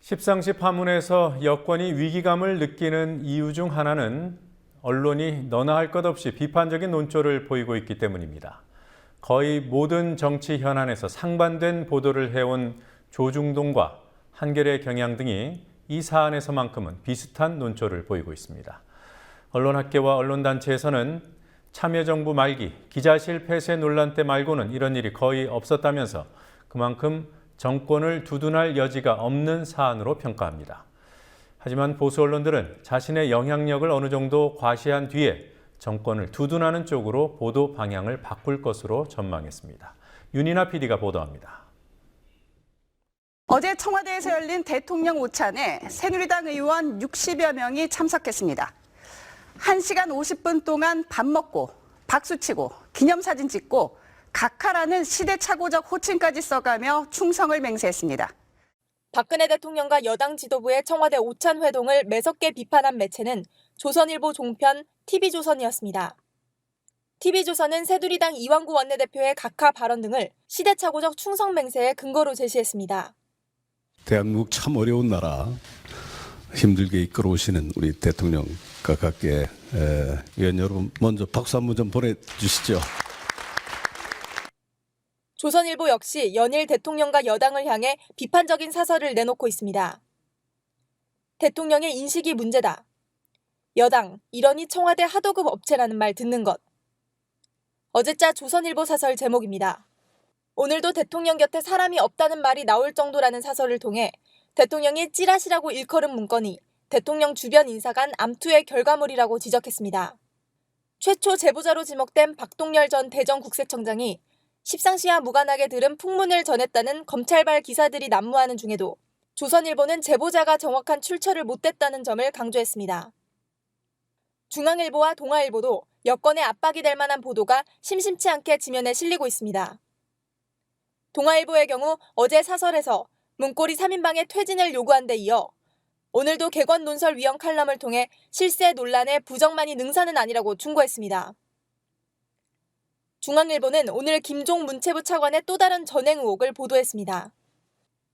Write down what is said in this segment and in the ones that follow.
십상시 파문에서 여권이 위기감을 느끼는 이유 중 하나는 언론이 너나 할 것 없이 비판적인 논조를 보이고 있기 때문입니다. 거의 모든 정치 현안에서 상반된 보도를 해온 조중동과 한겨레 경향 등이 이 사안에서만큼은 비슷한 논조를 보이고 있습니다. 언론학계와 언론단체에서는 참여정부 말기, 기자실 폐쇄 논란 때 말고는 이런 일이 거의 없었다면서 그만큼 정권을 두둔할 여지가 없는 사안으로 평가합니다. 하지만 보수 언론들은 자신의 영향력을 어느 정도 과시한 뒤에 정권을 두둔하는 쪽으로 보도 방향을 바꿀 것으로 전망했습니다. 윤이나 PD가 보도합니다. 어제 청와대에서 열린 대통령 오찬에 새누리당 의원 60여 명이 참석했습니다. 1시간 50분 동안 밥 먹고 박수 치고 기념사진 찍고 각하라는 시대착오적 호칭까지 써가며 충성을 맹세했습니다. 박근혜 대통령과 여당 지도부의 청와대 오찬 회동을 매섭게 비판한 매체는 조선일보 종편 TV조선이었습니다. TV조선은 새누리당 이완구 원내대표의 각하 발언 등을 시대착오적 충성 맹세의 근거로 제시했습니다. 대한민국 참 어려운 나라 힘들게 이끌어오시는 우리 대통령 각하께 위원 여러분 먼저 박수 한번 좀 보내주시죠. 조선일보 역시 연일 대통령과 여당을 향해 비판적인 사설을 내놓고 있습니다. 대통령의 인식이 문제다. 여당, 이러니 청와대 하도급 업체라는 말 듣는 것. 어제자 조선일보 사설 제목입니다. 오늘도 대통령 곁에 사람이 없다는 말이 나올 정도라는 사설을 통해 대통령이 찌라시라고 일컬은 문건이 대통령 주변 인사 간 암투의 결과물이라고 지적했습니다. 최초 제보자로 지목된 박동열 전 대전국세청장이 십상시와 무관하게 들은 풍문을 전했다는 검찰발 기사들이 난무하는 중에도 조선일보는 제보자가 정확한 출처를 못 댔다는 점을 강조했습니다. 중앙일보와 동아일보도 여권의 압박이 될 만한 보도가 심심치 않게 지면에 실리고 있습니다. 동아일보의 경우 어제 사설에서 문고리 3인방의 퇴진을 요구한 데 이어 오늘도 개건 논설 위원 칼럼을 통해 실세 논란에 부정만이 능사는 아니라고 충고했습니다. 중앙일보는 오늘 김종 문체부 차관의 또 다른 전행 의혹을 보도했습니다.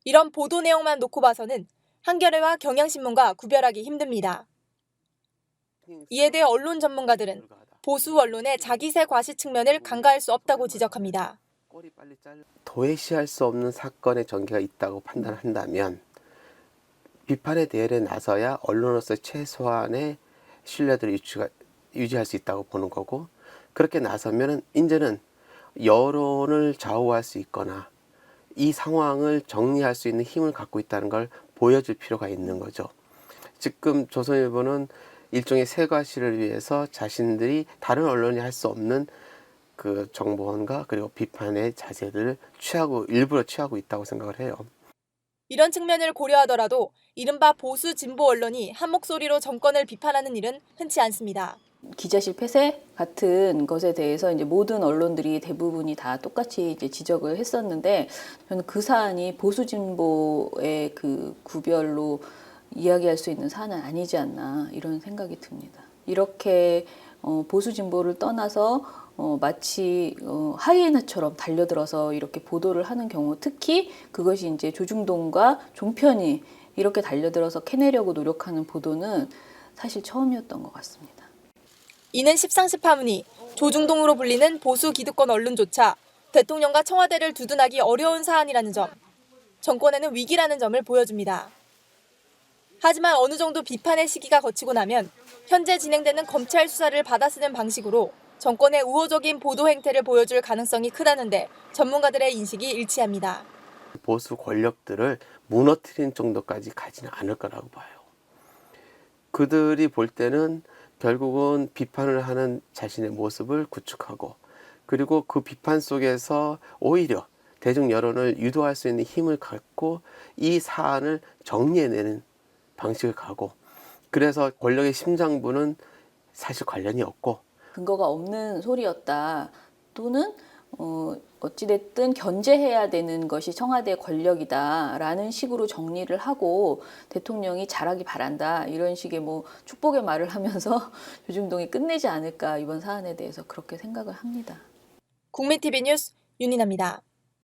이런 보도 내용만 놓고 봐서는 한겨레와 경향신문과 구별하기 힘듭니다. 이에 대해 언론 전문가들은 보수 언론의 자기세 과시 측면을 간과할 수 없다고 지적합니다. 도외시할 수 없는 사건의 전개가 있다고 판단한다면 비판의 대열에 나서야 언론으로서 최소한의 신뢰도를 유지할 수 있다고 보는 거고, 그렇게 나서면은 이제는 여론을 좌우할 수 있거나 이 상황을 정리할 수 있는 힘을 갖고 있다는 걸 보여줄 필요가 있는 거죠. 지금 조선일보는 일종의 세과시를 위해서 자신들이 다른 언론이 할 수 없는 그 정보원과 그리고 비판의 자세들을 일부러 취하고 있다고 생각을 해요. 이런 측면을 고려하더라도 이른바 보수 진보 언론이 한 목소리로 정권을 비판하는 일은 흔치 않습니다. 기자실 폐쇄 같은 것에 대해서 이제 모든 언론들이 대부분이 다 똑같이 이제 지적을 했었는데, 저는 그 사안이 보수 진보의 그 구별로 이야기할 수 있는 사안은 아니지 않나 이런 생각이 듭니다. 이렇게 보수 진보를 떠나서 마치 하이에나처럼 달려들어서 이렇게 보도를 하는 경우, 특히 그것이 이제 조중동과 종편이 이렇게 달려들어서 캐내려고 노력하는 보도는 사실 처음이었던 것 같습니다. 이는 십상시 파문이 조중동으로 불리는 보수 기득권 언론조차 대통령과 청와대를 두둔하기 어려운 사안이라는 점, 정권에는 위기라는 점을 보여줍니다. 하지만 어느 정도 비판의 시기가 거치고 나면 현재 진행되는 검찰 수사를 받아쓰는 방식으로 정권의 우호적인 보도 행태를 보여줄 가능성이 크다는데 전문가들의 인식이 일치합니다. 보수 권력들을 무너뜨리는 정도까지 가지는 않을 거라고 봐요. 그들이 볼 때는 결국은 비판을 하는 자신의 모습을 구축하고, 그리고 그 비판 속에서 오히려 대중 여론을 유도할 수 있는 힘을 갖고 이 사안을 정리해내는 방식을 가고, 그래서 권력의 심장부는 사실 관련이 없고 근거가 없는 소리였다, 또는 어찌됐든 견제해야 되는 것이 청와대 권력이다라는 식으로 정리를 하고 대통령이 잘하기 바란다 이런 식의 뭐 축복의 말을 하면서 조중동이 끝내지 않을까, 이번 사안에 대해서 그렇게 생각을 합니다. 국민TV 뉴스 윤인아입니다.